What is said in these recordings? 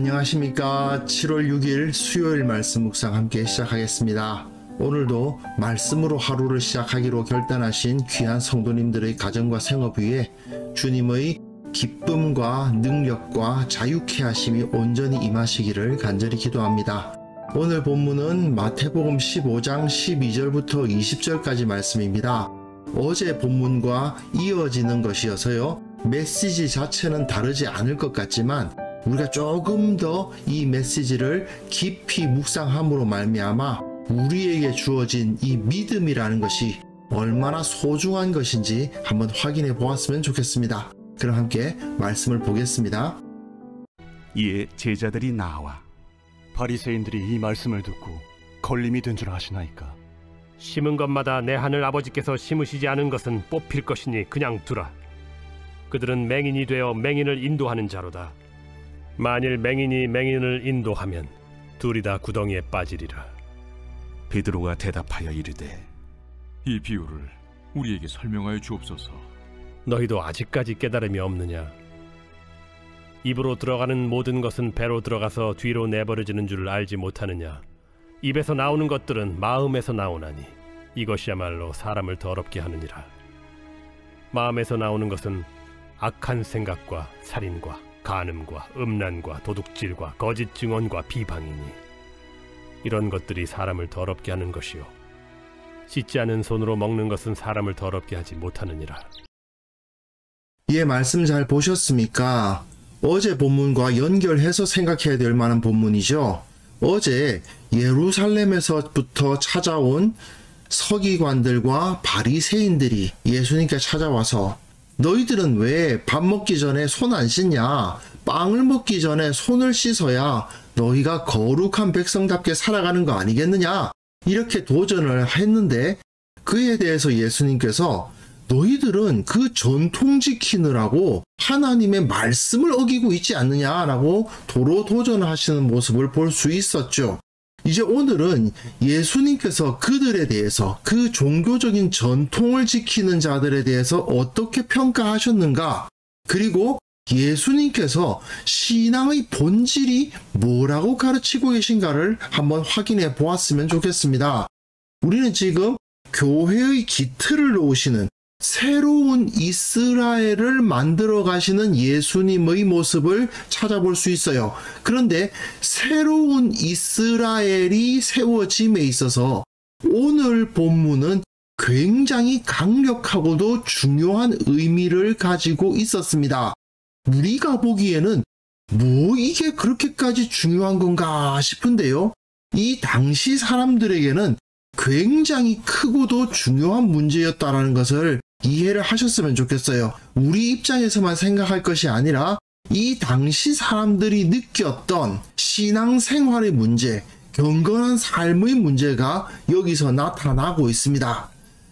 안녕하십니까. 7월 6일 수요일 말씀 묵상 함께 시작하겠습니다. 오늘도 말씀으로 하루를 시작하기로 결단하신 귀한 성도님들의 가정과 생업 위에 주님의 기쁨과 능력과 자유케 하심이 온전히 임하시기를 간절히 기도합니다. 오늘 본문은 마태복음 15장 12절부터 20절까지 말씀입니다. 어제 본문과 이어지는 것이어서요, 메시지 자체는 다르지 않을 것 같지만 우리가 조금 더 이 메시지를 깊이 묵상함으로 말미암아 우리에게 주어진 이 믿음이라는 것이 얼마나 소중한 것인지 한번 확인해 보았으면 좋겠습니다. 그럼 함께 말씀을 보겠습니다. 이에 제자들이 나와 바리새인들이 이 말씀을 듣고 걸림이 된 줄 아시나이까? 심은 것마다 내 하늘 아버지께서 심으시지 않은 것은 뽑힐 것이니 그냥 두라. 그들은 맹인이 되어 맹인을 인도하는 자로다. 만일 맹인이 맹인을 인도하면 둘이 다 구덩이에 빠지리라. 베드로가 대답하여 이르되 이 비유를 우리에게 설명하여 주옵소서. 너희도 아직까지 깨달음이 없느냐? 입으로 들어가는 모든 것은 배로 들어가서 뒤로 내버려지는 줄 알지 못하느냐? 입에서 나오는 것들은 마음에서 나오나니 이것이야말로 사람을 더럽게 하느니라. 마음에서 나오는 것은 악한 생각과 살인과 간음과 음란과 도둑질과 거짓 증언과 비방이니 이런 것들이 사람을 더럽게 하는 것이요 씻지 않은 손으로 먹는 것은 사람을 더럽게 하지 못하느니라. 이 말씀 잘 보셨습니까? 어제 본문과 연결해서 생각해야 될 만한 본문이죠. 어제 예루살렘에서부터 찾아온 서기관들과 바리새인들이 예수님께 찾아와서 너희들은 왜 밥 먹기 전에 손 안 씻냐? 빵을 먹기 전에 손을 씻어야 너희가 거룩한 백성답게 살아가는 거 아니겠느냐? 이렇게 도전을 했는데 그에 대해서 예수님께서 너희들은 그 전통 지키느라고 하나님의 말씀을 어기고 있지 않느냐라고 도로 도전하시는 모습을 볼 수 있었죠. 이제 오늘은 예수님께서 그들에 대해서 그 종교적인 전통을 지키는 자들에 대해서 어떻게 평가하셨는가, 그리고 예수님께서 신앙의 본질이 뭐라고 가르치고 계신가를 한번 확인해 보았으면 좋겠습니다. 우리는 지금 교회의 기틀을 놓으시는 새로운 이스라엘을 만들어 가시는 예수님의 모습을 찾아볼 수 있어요. 그런데 새로운 이스라엘이 세워짐에 있어서 오늘 본문은 굉장히 강력하고도 중요한 의미를 가지고 있었습니다. 우리가 보기에는 뭐 이게 그렇게까지 중요한 건가 싶은데요. 이 당시 사람들에게는 굉장히 크고도 중요한 문제였다라는 것을 이해를 하셨으면 좋겠어요. 우리 입장에서만 생각할 것이 아니라 이 당시 사람들이 느꼈던 신앙생활의 문제, 경건한 삶의 문제가 여기서 나타나고 있습니다.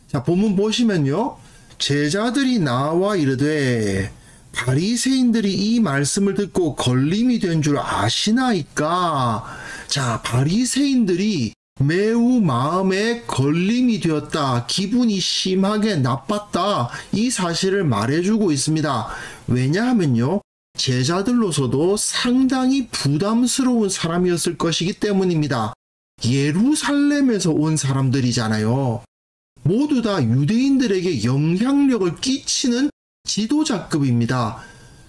자, 본문 보시면요, 제자들이 나와 이르되 바리새인들이 이 말씀을 듣고 걸림이 된 줄 아시나이까? 자, 바리새인들이 매우 마음에 걸림이 되었다, 기분이 심하게 나빴다, 이 사실을 말해주고 있습니다. 왜냐하면요, 제자들로서도 상당히 부담스러운 사람이었을 것이기 때문입니다. 예루살렘에서 온 사람들이잖아요. 모두 다 유대인들에게 영향력을 끼치는 지도자급입니다.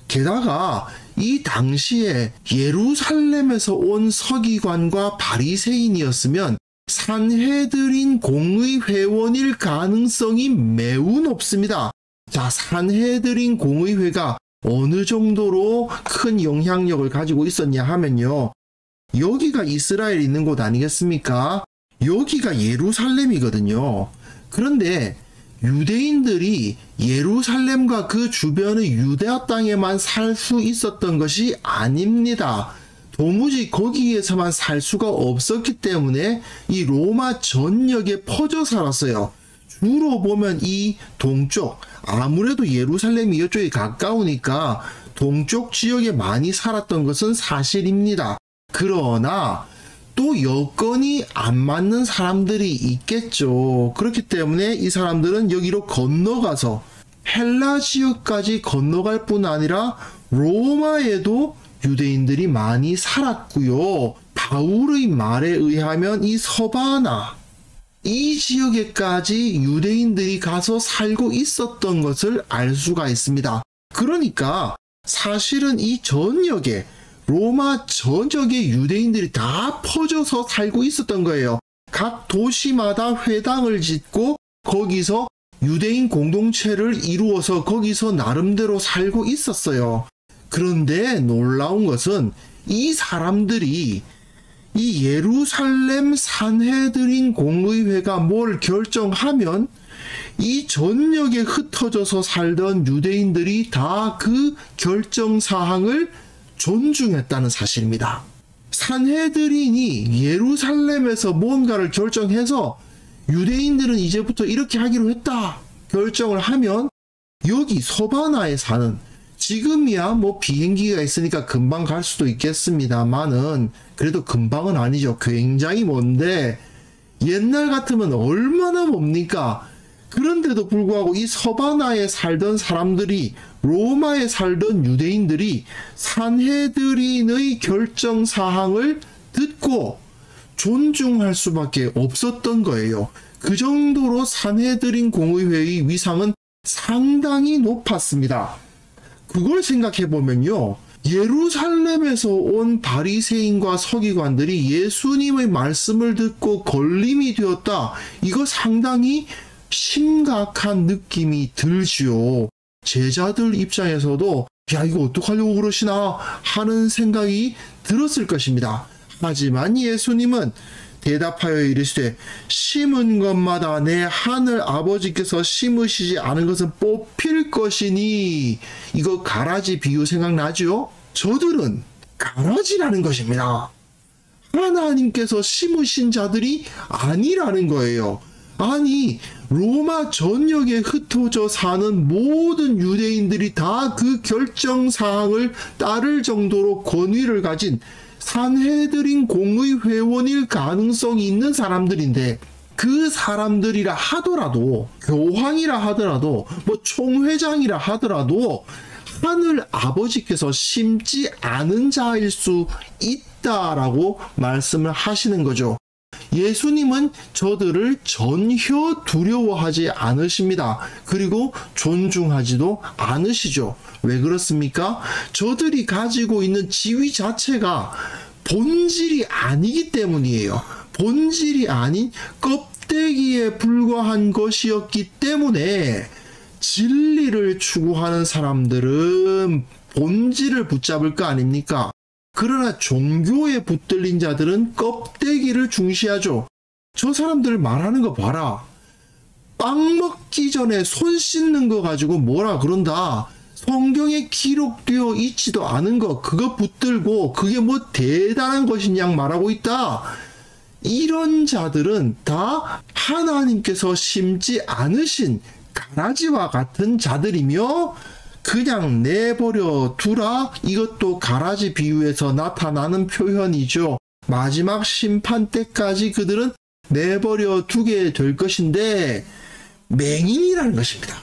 게다가 이 당시에 예루살렘에서 온 서기관과 바리새인이었으면 산헤드린 공의회원일 가능성이 매우 높습니다. 자, 산헤드린 공의회가 어느 정도로 큰 영향력을 가지고 있었냐 하면요, 여기가 이스라엘이 있는 곳 아니겠습니까? 여기가 예루살렘이거든요. 그런데 유대인들이 예루살렘과 그 주변의 유대아 땅에만 살 수 있었던 것이 아닙니다. 도무지 거기에서만 살 수가 없었기 때문에 이 로마 전역에 퍼져 살았어요. 주로 보면 이 동쪽, 아무래도 예루살렘이 이쪽에 가까우니까 동쪽 지역에 많이 살았던 것은 사실입니다. 그러나 또 여건이 안 맞는 사람들이 있겠죠. 그렇기 때문에 이 사람들은 여기로 건너가서 헬라 지역까지 건너갈 뿐 아니라 로마에도 유대인들이 많이 살았고요. 바울의 말에 의하면 이 서바나, 이 지역에까지 유대인들이 가서 살고 있었던 것을 알 수가 있습니다. 그러니까 사실은 이 전역에, 로마 전역에 유대인들이 다 퍼져서 살고 있었던 거예요. 각 도시마다 회당을 짓고 거기서 유대인 공동체를 이루어서 거기서 나름대로 살고 있었어요. 그런데 놀라운 것은 이 사람들이 이 예루살렘 산헤드린 공의회가 뭘 결정하면 이 전역에 흩어져서 살던 유대인들이 다 그 결정사항을 존중했다는 사실입니다. 산헤드린이 예루살렘에서 뭔가를 결정해서 유대인들은 이제부터 이렇게 하기로 했다 결정을 하면 여기 서바나에 사는, 지금이야 뭐 비행기가 있으니까 금방 갈 수도 있겠습니다만은 그래도 금방은 아니죠. 굉장히 먼데 옛날 같으면 얼마나 멉니까? 그런데도 불구하고 이 서바나에 살던 사람들이, 로마에 살던 유대인들이 산헤드린의 결정사항을 듣고 존중할 수밖에 없었던 거예요. 그 정도로 산헤드린 공의회의 위상은 상당히 높았습니다. 그걸 생각해 보면요, 예루살렘에서 온 바리새인과 서기관들이 예수님의 말씀을 듣고 걸림이 되었다. 이거 상당히 심각한 느낌이 들지요. 제자들 입장에서도 야, 이거 어떡하려고 그러시나 하는 생각이 들었을 것입니다. 하지만 예수님은 대답하여 이르시되 심은 것마다 내 하늘 아버지께서 심으시지 않은 것은 뽑힐 것이니. 이거 가라지 비유 생각나죠? 저들은 가라지라는 것입니다. 하나님께서 심으신 자들이 아니라는 거예요. 아니, 로마 전역에 흩어져 사는 모든 유대인들이 다 그 결정사항을 따를 정도로 권위를 가진 산헤드린 공의회원일 가능성이 있는 사람들인데, 그 사람들이라 하더라도, 교황이라 하더라도, 뭐 총회장이라 하더라도 하늘 아버지께서 심지 않은 자일 수 있다라고 말씀을 하시는 거죠. 예수님은 저들을 전혀 두려워하지 않으십니다. 그리고 존중하지도 않으시죠. 왜 그렇습니까? 저들이 가지고 있는 지위 자체가 본질이 아니기 때문이에요. 본질이 아닌 껍데기에 불과한 것이었기 때문에 진리를 추구하는 사람들은 본질을 붙잡을 거 아닙니까? 그러나 종교에 붙들린 자들은 껍데기를 중시하죠. 저 사람들 말하는 거 봐라. 빵 먹기 전에 손 씻는 거 가지고 뭐라 그런다. 성경에 기록되어 있지도 않은 거, 그거 붙들고 그게 뭐 대단한 것이냐 말하고 있다. 이런 자들은 다 하나님께서 심지 않으신 가라지와 같은 자들이며 그냥 내버려 두라. 이것도 가라지 비유에서 나타나는 표현이죠. 마지막 심판 때까지 그들은 내버려 두게 될 것인데 맹인이라는 것입니다.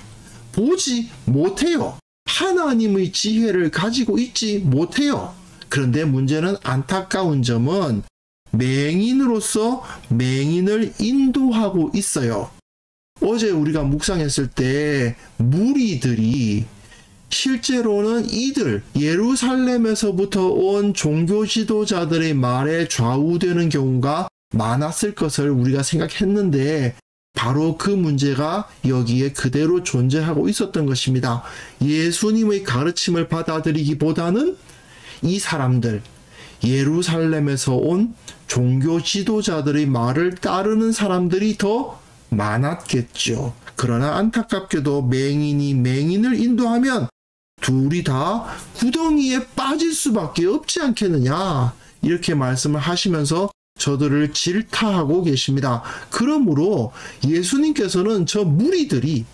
보지 못해요. 하나님의 지혜를 가지고 있지 못해요. 그런데 문제는, 안타까운 점은 맹인으로서 맹인을 인도하고 있어요. 어제 우리가 묵상했을 때 무리들이 실제로는 이들 예루살렘에서부터 온 종교 지도자들의 말에 좌우되는 경우가 많았을 것을 우리가 생각했는데, 바로 그 문제가 여기에 그대로 존재하고 있었던 것입니다. 예수님의 가르침을 받아들이기보다는 이 사람들, 예루살렘에서 온 종교 지도자들의 말을 따르는 사람들이 더 많았겠죠. 그러나 안타깝게도 맹인이 맹인을 인도하면 둘이 다 구덩이에 빠질 수밖에 없지 않겠느냐, 이렇게 말씀을 하시면서 저들을 질타하고 계십니다. 그러므로 예수님께서는 저 무리들이,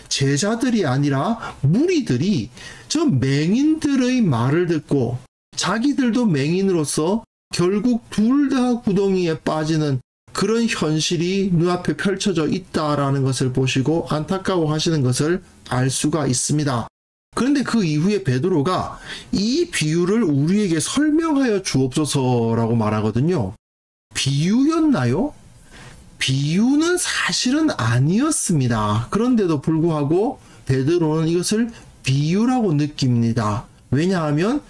제자들이 아니라 무리들이 저 맹인들의 말을 듣고 자기들도 맹인으로서 결국 둘 다 구덩이에 빠지는 그런 현실이 눈앞에 펼쳐져 있다라는 것을 보시고 안타까워하시는 것을 알 수가 있습니다. 그런데 그 이후에 베드로가 이 비유를 우리에게 설명하여 주옵소서라고 말하거든요. 비유였나요? 비유는 사실은 아니었습니다. 그런데도 불구하고 베드로는 이것을 비유라고 느낍니다. 왜냐하면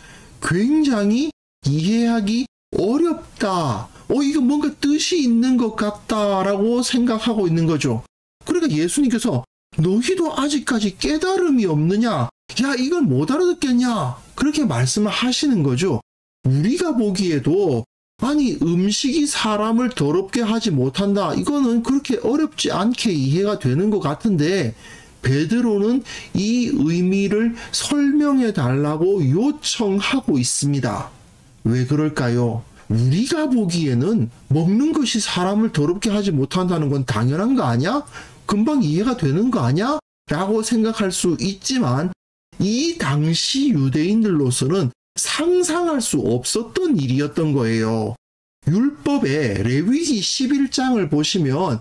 굉장히 이해하기 어렵다. 이거 뭔가 뜻이 있는 것 같다라고 생각하고 있는 거죠. 그러니까 예수님께서 너희도 아직까지 깨달음이 없느냐? 야, 이걸 못 알아듣겠냐? 그렇게 말씀을 하시는 거죠. 우리가 보기에도 아니 음식이 사람을 더럽게 하지 못한다. 이거는 그렇게 어렵지 않게 이해가 되는 것 같은데 베드로는 이 의미를 설명해 달라고 요청하고 있습니다. 왜 그럴까요? 우리가 보기에는 먹는 것이 사람을 더럽게 하지 못한다는 건 당연한 거 아니야? 금방 이해가 되는 거 아니야? 라고 생각할 수 있지만 이 당시 유대인들로서는 상상할 수 없었던 일이었던 거예요. 율법의 레위기 11장을 보시면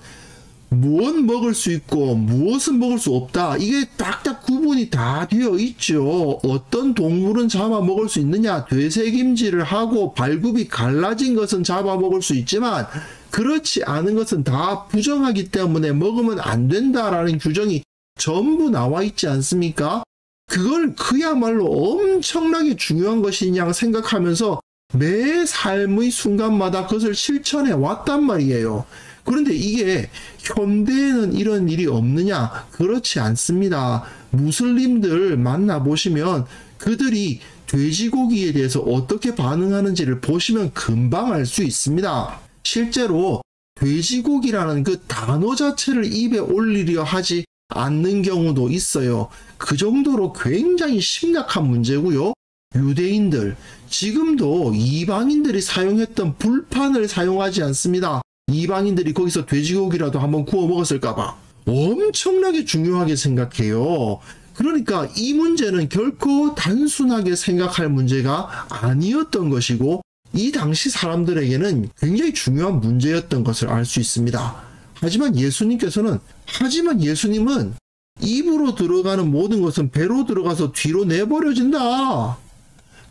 무엇 먹을 수 있고 무엇은 먹을 수 없다. 이게 딱딱 구분이 다 되어 있죠. 어떤 동물은 잡아먹을 수 있느냐. 되새김질을 하고 발굽이 갈라진 것은 잡아먹을 수 있지만 그렇지 않은 것은 다 부정하기 때문에 먹으면 안 된다라는 규정이 전부 나와 있지 않습니까? 그걸 그야말로 엄청나게 중요한 것이냐 생각하면서 매 삶의 순간마다 그것을 실천해 왔단 말이에요. 그런데 이게 현대에는 이런 일이 없느냐? 그렇지 않습니다. 무슬림들 만나보시면 그들이 돼지고기에 대해서 어떻게 반응하는지를 보시면 금방 알 수 있습니다. 실제로 돼지고기라는 그 단어 자체를 입에 올리려 하지 않는 경우도 있어요. 그 정도로 굉장히 심각한 문제고요. 유대인들, 지금도 이방인들이 사용했던 불판을 사용하지 않습니다. 이방인들이 거기서 돼지고기라도 한번 구워 먹었을까봐 엄청나게 중요하게 생각해요. 그러니까 이 문제는 결코 단순하게 생각할 문제가 아니었던 것이고 이 당시 사람들에게는 굉장히 중요한 문제였던 것을 알 수 있습니다. 하지만 예수님은 입으로 들어가는 모든 것은 배로 들어가서 뒤로 내버려진다.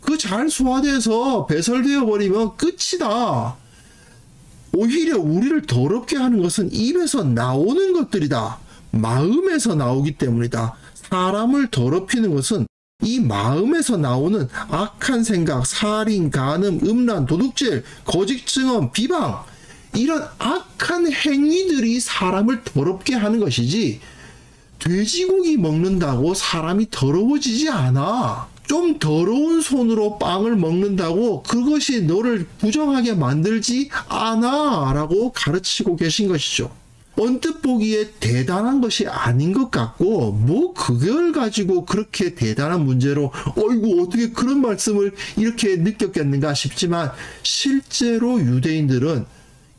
그 잘 소화돼서 배설되어 버리면 끝이다. 오히려 우리를 더럽게 하는 것은 입에서 나오는 것들이다. 마음에서 나오기 때문이다. 사람을 더럽히는 것은 이 마음에서 나오는 악한 생각, 살인, 간음, 음란, 도둑질, 거짓 증언, 비방, 이런 악한 행위들이 사람을 더럽게 하는 것이지 돼지고기 먹는다고 사람이 더러워지지 않아. 좀 더러운 손으로 빵을 먹는다고 그것이 너를 부정하게 만들지 않아 라고 가르치고 계신 것이죠. 언뜻 보기에 대단한 것이 아닌 것 같고 뭐 그걸 가지고 그렇게 대단한 문제로 어이구 어떻게 그런 말씀을 이렇게 느꼈겠는가 싶지만 실제로 유대인들은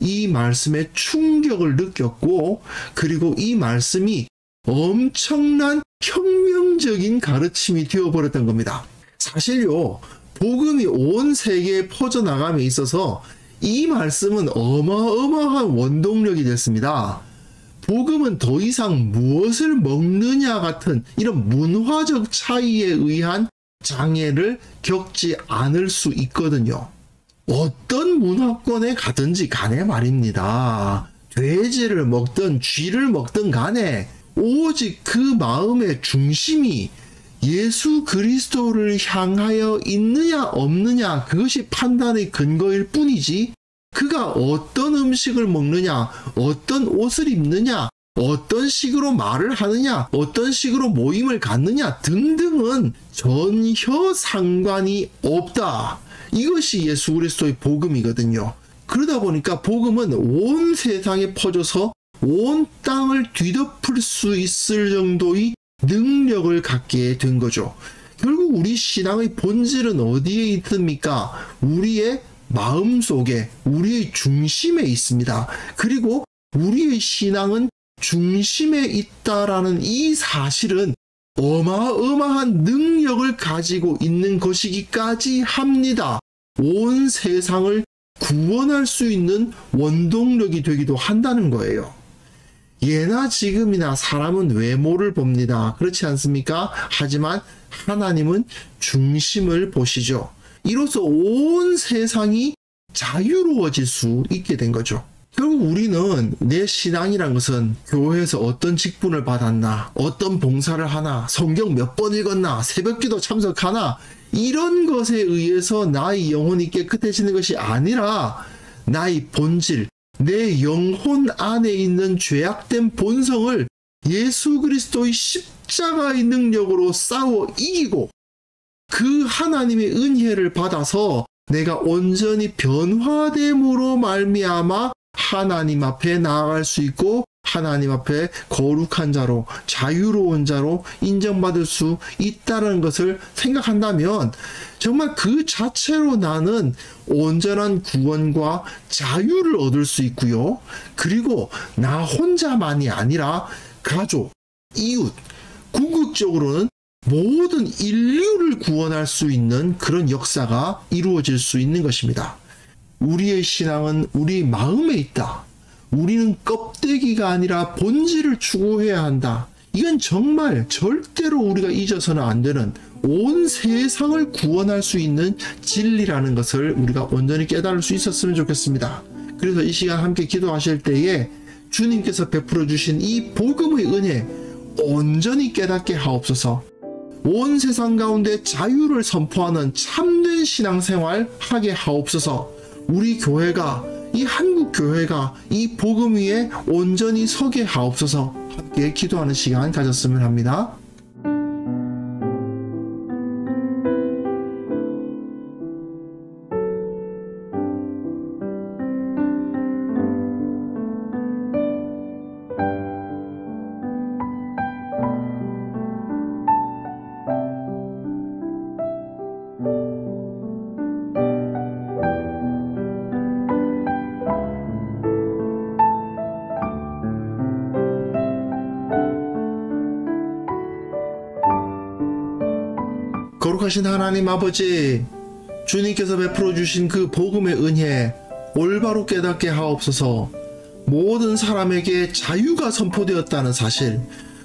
이 말씀에 충격을 느꼈고 그리고 이 말씀이 엄청난 혁명적인 가르침이 되어버렸던 겁니다. 사실요, 복음이 온 세계에 퍼져나감에 있어서 이 말씀은 어마어마한 원동력이 됐습니다. 복음은 더 이상 무엇을 먹느냐 같은 이런 문화적 차이에 의한 장애를 겪지 않을 수 있거든요. 어떤 문화권에 가든지 간에 말입니다. 돼지를 먹든 쥐를 먹든 간에 오직 그 마음의 중심이 예수 그리스도를 향하여 있느냐 없느냐 그것이 판단의 근거일 뿐이지 그가 어떤 음식을 먹느냐 어떤 옷을 입느냐 어떤 식으로 말을 하느냐 어떤 식으로 모임을 갖느냐 등등은 전혀 상관이 없다. 이것이 예수 그리스도의 복음이거든요. 그러다 보니까 복음은 온 세상에 퍼져서 온 땅을 뒤덮을 수 있을 정도의 능력을 갖게 된 거죠. 결국 우리 신앙의 본질은 어디에 있습니까? 우리의 마음속에, 우리의 중심에 있습니다. 그리고 우리의 신앙은 중심에 있다라는 이 사실은 어마어마한 능력을 가지고 있는 것이기까지 합니다. 온 세상을 구원할 수 있는 원동력이 되기도 한다는 거예요. 예나 지금이나 사람은 외모를 봅니다. 그렇지 않습니까? 하지만 하나님은 중심을 보시죠. 이로써 온 세상이 자유로워질 수 있게 된 거죠. 결국 우리는 내 신앙이란 것은 교회에서 어떤 직분을 받았나, 어떤 봉사를 하나, 성경 몇 번 읽었나, 새벽기도 참석하나, 이런 것에 의해서 나의 영혼이 깨끗해지는 것이 아니라 나의 본질, 내 영혼 안에 있는 죄악된 본성을 예수 그리스도의 십자가의 능력으로 싸워 이기고 그 하나님의 은혜를 받아서 내가 온전히 변화됨으로 말미암아 하나님 앞에 나아갈 수 있고 하나님 앞에 거룩한 자로 자유로운 자로 인정받을 수 있다는 것을 생각한다면 정말 그 자체로 나는 온전한 구원과 자유를 얻을 수 있고요. 그리고 나 혼자만이 아니라 가족, 이웃, 궁극적으로는 모든 인류를 구원할 수 있는 그런 역사가 이루어질 수 있는 것입니다. 우리의 신앙은 우리 마음에 있다. 우리는 껍데기가 아니라 본질을 추구해야 한다. 이건 정말 절대로 우리가 잊어서는 안 되는 온 세상을 구원할 수 있는 진리라는 것을 우리가 온전히 깨달을 수 있었으면 좋겠습니다. 그래서 이 시간 함께 기도하실 때에 주님께서 베풀어 주신 이 복음의 은혜 온전히 깨닫게 하옵소서. 온 세상 가운데 자유를 선포하는 참된 신앙생활 하게 하옵소서. 우리 교회가 이 한국 교회가 이 복음 위에 온전히 서게 하옵소서. 함께 기도하는 시간 가졌으면 합니다. 거룩하신 하나님 아버지, 주님께서 베풀어 주신 그 복음의 은혜 올바로 깨닫게 하옵소서. 모든 사람에게 자유가 선포되었다는 사실,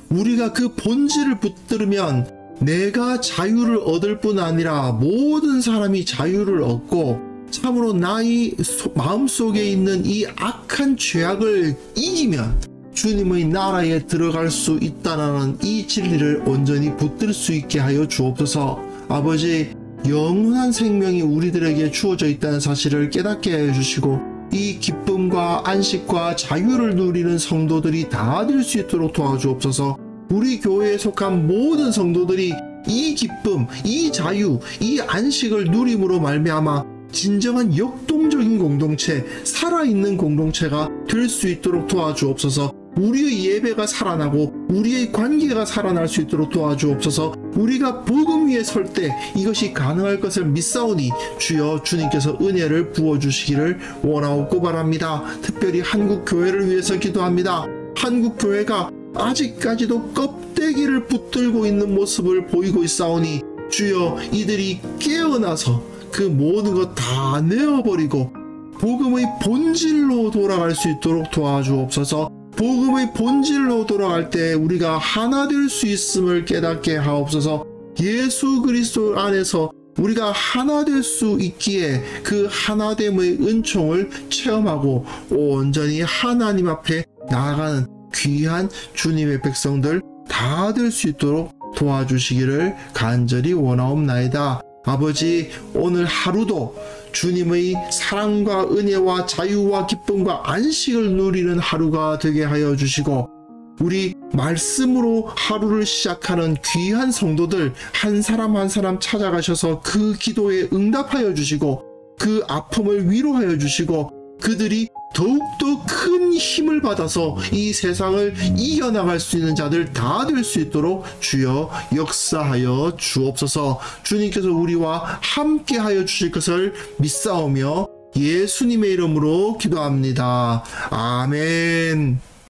우리가 그 본질을 붙들으면 내가 자유를 얻을 뿐 아니라 모든 사람이 자유를 얻고 참으로 나의 마음속에 있는 이 악한 죄악을 이기면 주님의 나라에 들어갈 수 있다는 이 진리를 온전히 붙들 수 있게 하여 주옵소서. 아버지, 영원한 생명이 우리들에게 주어져 있다는 사실을 깨닫게 하여 주시고 이 기쁨과 안식과 자유를 누리는 성도들이 다 될 수 있도록 도와주옵소서. 우리 교회에 속한 모든 성도들이 이 기쁨, 이 자유, 이 안식을 누림으로 말미암아 진정한 역동적인 공동체, 살아있는 공동체가 될 수 있도록 도와주옵소서. 우리의 예배가 살아나고 우리의 관계가 살아날 수 있도록 도와주옵소서. 우리가 복음 위에 설 때 이것이 가능할 것을 믿사오니 주여 주님께서 은혜를 부어주시기를 원하옵고 바랍니다. 특별히 한국 교회를 위해서 기도합니다. 한국 교회가 아직까지도 껍데기를 붙들고 있는 모습을 보이고 있사오니 주여 이들이 깨어나서 그 모든 것 다 내어버리고 복음의 본질로 돌아갈 수 있도록 도와주옵소서. 복음의 본질로 돌아갈 때 우리가 하나 될 수 있음을 깨닫게 하옵소서. 예수 그리스도 안에서 우리가 하나 될 수 있기에 그 하나됨의 은총을 체험하고 온전히 하나님 앞에 나아가는 귀한 주님의 백성들 다 될 수 있도록 도와주시기를 간절히 원하옵나이다. 아버지, 오늘 하루도 주님의 사랑과 은혜와 자유와 기쁨과 안식을 누리는 하루가 되게 하여 주시고 우리 말씀으로 하루를 시작하는 귀한 성도들 한 사람 한 사람 찾아가셔서 그 기도에 응답하여 주시고 그 아픔을 위로하여 주시고 그들이 더욱더 큰 힘을 받아서 이 세상을 이겨나갈 수 있는 자들 다 될 수 있도록 주여 역사하여 주옵소서. 주님께서 우리와 함께하여 주실 것을 믿사오며 예수님의 이름으로 기도합니다. 아멘.